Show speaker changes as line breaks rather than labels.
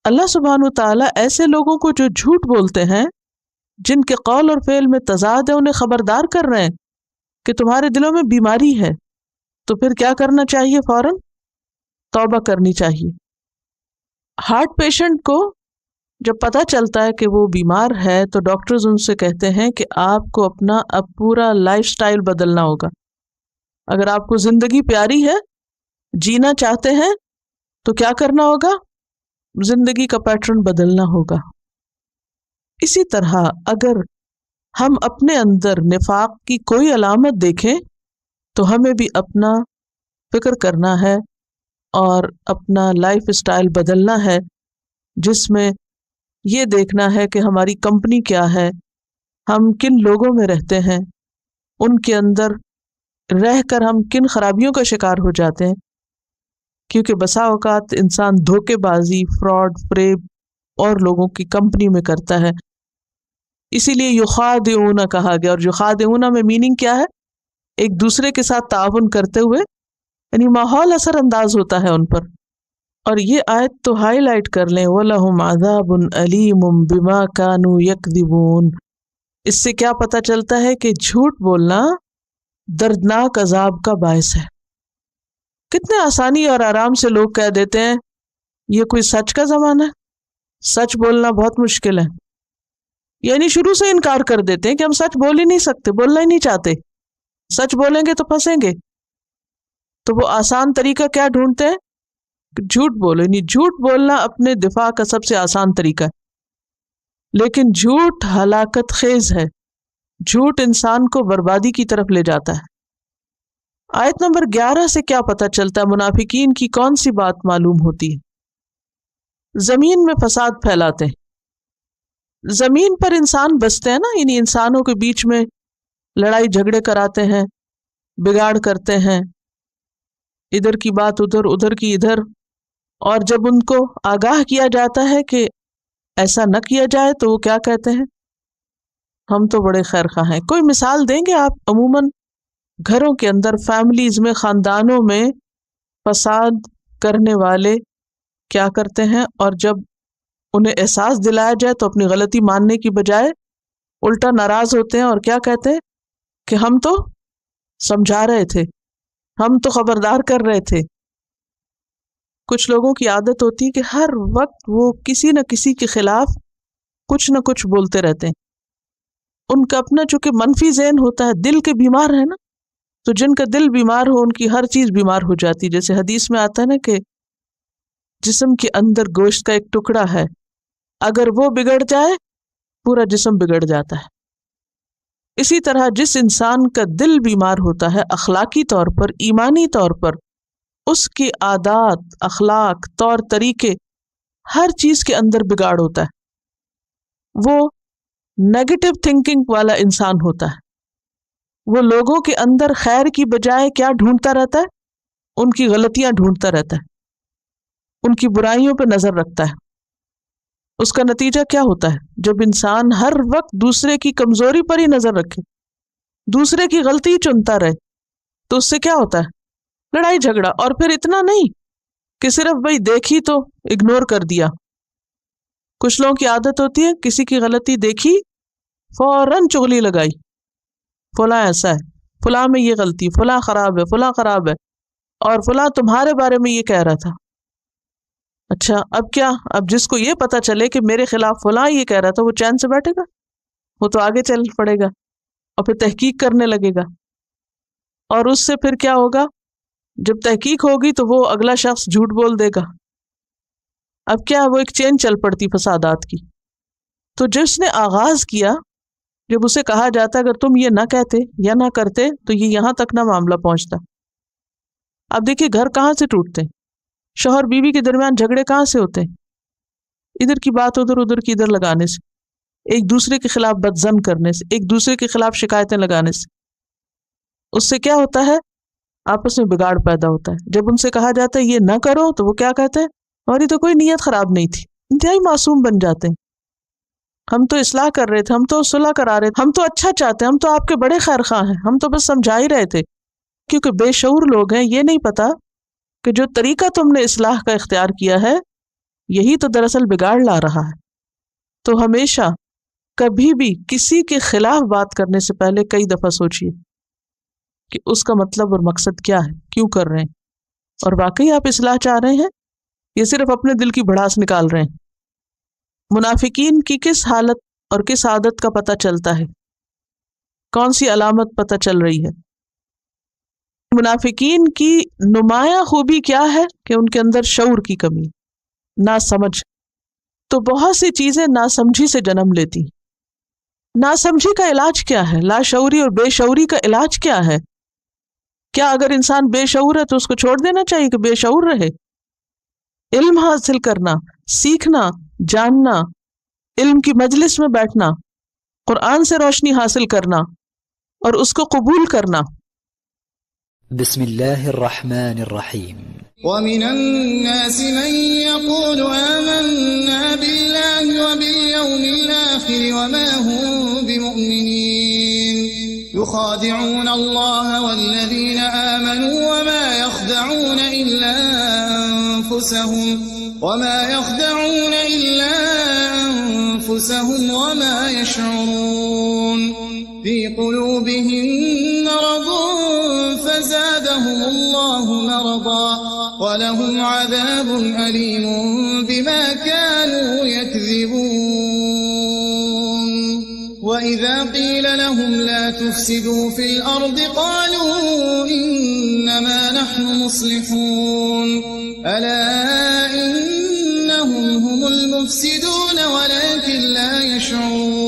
اللہ سبحانہ تعالیٰ ایسے لوگوں کو جو جھوٹ بولتے ہیں، جن کے قول اور فعل میں تضاد ہے، انہیں خبردار کر رہے ہیں کہ تمہارے دلوں میں بیماری ہے، تو پھر کیا کرنا چاہیے؟ فوراً توبہ کرنی چاہیے۔ ہارٹ پیشنٹ کو جب پتہ چلتا ہے کہ وہ بیمار ہے تو ڈاکٹرز ان سے کہتے ہیں کہ آپ کو اپنا اب پورا لائف سٹائل بدلنا ہوگا۔ اگر آپ کو زندگی پیاری ہے، جینا چاہتے ہیں، تو کیا کرنا ہوگا؟ زندگی کا پیٹرن بدلنا ہوگا۔ اسی طرح اگر ہم اپنے اندر نفاق کی کوئی علامت دیکھیں تو ہمیں بھی اپنا فکر کرنا ہے اور اپنا لائف سٹائل بدلنا ہے، جس میں یہ دیکھنا ہے کہ ہماری کمپنی کیا ہے، ہم کن لوگوں میں رہتے ہیں، ان کے اندر رہ کر ہم کن خرابیوں کا شکار ہو جاتے ہیں، کیونکہ بسا اوقات انسان دھوکے بازی، فراڈ، فریب اور لوگوں کی کمپنی میں کرتا ہے۔ اسی لیے یخادعون کہا گیا، اور یخادعون میں میننگ کیا ہے؟ ایک دوسرے کے ساتھ تعاون کرتے ہوئے، یعنی ماحول اثر انداز ہوتا ہے ان پر۔ اور یہ آیت تو ہائی لائٹ کر لیں، وَلَهُمْ عَذَابٌ أَلِيمٌ بِمَا كَانُوا يَكْذِبُونَ۔ اس سے کیا پتہ چلتا ہے کہ جھوٹ بولنا دردناک عذاب کا باعث ہے۔ کتنے آسانی اور آرام سے لوگ کہہ دیتے ہیں یہ کوئی سچ کا زمانہ ہے، سچ بولنا بہت مشکل ہے، یعنی شروع سے انکار کر دیتے ہیں کہ ہم سچ بول ہی نہیں سکتے، بولنا ہی نہیں چاہتے، سچ بولیں گے تو پھنسیں گے۔ تو وہ آسان طریقہ کیا ڈھونڈتے ہیں؟ جھوٹ بولو، یعنی جھوٹ بولنا اپنے دفاع کا سب سے آسان طریقہ ہے، لیکن جھوٹ ہلاکت خیز ہے، جھوٹ انسان کو بربادی کی طرف لے جاتا ہے۔ آیت نمبر 11 سے کیا پتہ چلتا ہے؟ منافقین کی کون سی بات معلوم ہوتی ہے؟ زمین میں فساد پھیلاتے ہیں۔ زمین پر انسان بستے ہیں نا، یعنی انسانوں کے بیچ میں لڑائی جھگڑے کراتے ہیں، بگاڑ کرتے ہیں، ادھر کی بات ادھر، ادھر کی ادھر، اور جب ان کو آگاہ کیا جاتا ہے کہ ایسا نہ کیا جائے تو وہ کیا کہتے ہیں؟ ہم تو بڑے خیر خواہ ہیں۔ کوئی مثال دیں گے آپ؟ عموماً گھروں کے اندر، فیملیز میں، خاندانوں میں فساد کرنے والے کیا کرتے ہیں، اور جب انہیں احساس دلایا جائے تو اپنی غلطی ماننے کی بجائے الٹا ناراض ہوتے ہیں اور کیا کہتے ہیں کہ ہم تو سمجھا رہے تھے، ہم تو خبردار کر رہے تھے۔ کچھ لوگوں کی عادت ہوتی ہے کہ ہر وقت وہ کسی نہ کسی کے خلاف کچھ نہ کچھ بولتے رہتے ہیں۔ ان کا اپنا چونکہ منفی ذہن ہوتا ہے، دل کے بیمار ہے نا، تو جن کا دل بیمار ہو ان کی ہر چیز بیمار ہو جاتی۔ جیسے حدیث میں آتا ہے نا کہ جسم کے اندر گوشت کا ایک ٹکڑا ہے، اگر وہ بگڑ جائے پورا جسم بگڑ جاتا ہے۔ اسی طرح جس انسان کا دل بیمار ہوتا ہے اخلاقی طور پر، ایمانی طور پر، اس کی عادات، اخلاق، طور طریقے، ہر چیز کے اندر بگاڑ ہوتا ہے۔ وہ نیگیٹو تھنکنگ والا انسان ہوتا ہے، وہ لوگوں کے اندر خیر کی بجائے کیا ڈھونڈتا رہتا ہے؟ ان کی غلطیاں ڈھونڈتا رہتا ہے، ان کی برائیوں پہ نظر رکھتا ہے۔ اس کا نتیجہ کیا ہوتا ہے؟ جب انسان ہر وقت دوسرے کی کمزوری پر ہی نظر رکھے، دوسرے کی غلطی چنتا رہے، تو اس سے کیا ہوتا ہے؟ لڑائی جھگڑا۔ اور پھر اتنا نہیں کہ صرف بھئی دیکھی تو اگنور کر دیا۔ کچھ لوگوں کی عادت ہوتی ہے کسی کی غلطی دیکھی فوراً چغلی لگائی، فلاں ایسا ہے، فلاں میں یہ غلطی، فلاں خراب ہے، فلاں خراب ہے، اور فلاں تمہارے بارے میں یہ کہہ رہا تھا۔ اچھا اب کیا؟ اب جس کو یہ پتا چلے کہ میرے خلاف فلاں یہ کہہ رہا تھا، وہ چین سے بیٹھے گا؟ وہ تو آگے چل پڑے گا اور پھر تحقیق کرنے لگے گا، اور اس سے پھر کیا ہوگا؟ جب تحقیق ہوگی تو وہ اگلا شخص جھوٹ بول دے گا۔ اب کیا؟ وہ ایک چین چل پڑتی فسادات کی۔ تو جس نے آغاز کیا، جب اسے کہا جاتا اگر تم یہ نہ کہتے یا نہ کرتے تو یہ یہاں تک نہ معاملہ پہنچتا۔ اب دیکھیے گھر کہاں سے ٹوٹتے ہیں، شوہر بیوی کے درمیان جھگڑے کہاں سے ہوتے ہیں؟ ادھر کی بات ادھر، ادھر کی ادھر لگانے سے، ایک دوسرے کے خلاف بدظن کرنے سے، ایک دوسرے کے خلاف شکایتیں لگانے سے۔ اس سے کیا ہوتا ہے؟ آپس میں بگاڑ پیدا ہوتا ہے۔ جب ان سے کہا جاتا ہے یہ نہ کرو تو وہ کیا کہتے ہیں؟ ہماری تو کوئی نیت خراب نہیں تھی، انتہائی معصوم بن جاتے ہیں۔ ہم تو اصلاح کر رہے تھے، ہم تو صلح کرا رہے تھے، ہم تو اچھا چاہتے ہیں، ہم تو آپ کے بڑے خیر خواہ ہیں، ہم تو بس سمجھا ہی رہے تھے۔ کیونکہ بے شعور لوگ ہیں، یہ نہیں پتا کہ جو طریقہ تم نے اصلاح کا اختیار کیا ہے یہی تو دراصل بگاڑ لا رہا ہے. تو ہمیشہ کبھی بھی کسی کے خلاف بات کرنے سے پہلے کئی دفعہ سوچیے کہ اس کا مطلب اور مقصد کیا ہے، کیوں کر رہے ہیں، اور واقعی آپ اصلاح چاہ رہے ہیں یا صرف اپنے دل کی بھڑاس نکال رہے ہیں. منافقین کی کس حالت اور کس عادت کا پتہ چلتا ہے؟ کون سی علامت پتہ چل رہی ہے؟ منافقین کی نمایاں خوبی کیا ہے کہ ان کے اندر شعور کی کمی، ناسمجھ. تو بہت سی چیزیں ناسمجھی سے جنم لیتی. ناسمجھی کا علاج کیا ہے؟ لاشعوری اور بے شعوری کا علاج کیا ہے؟ کیا اگر انسان بے شعور ہے تو اس کو چھوڑ دینا چاہیے کہ بے شعور رہے؟ علم حاصل کرنا، سیکھنا، جاننا، علم کی مجلس میں بیٹھنا، قرآن سے روشنی حاصل کرنا اور اس کو قبول کرنا.
بسم اللہ الرحمن الرحیم.
ومن الناس من يقول آمنا بالله وباليوم الآخر وما هم بمؤمنين يخادعون الله والذين آمنوا وما يخدعون إلا أنفسهم وما يشعرون في قلوبهم مرض فزادهم الله مرضا ولهم عذاب أليم بما كانوا يكذبون. وإذا قيل لهم لا تفسدوا في الأرض قالوا إنما نحن مصلحون ألا إنهم هم المفسدون ولكن لا يشعرون.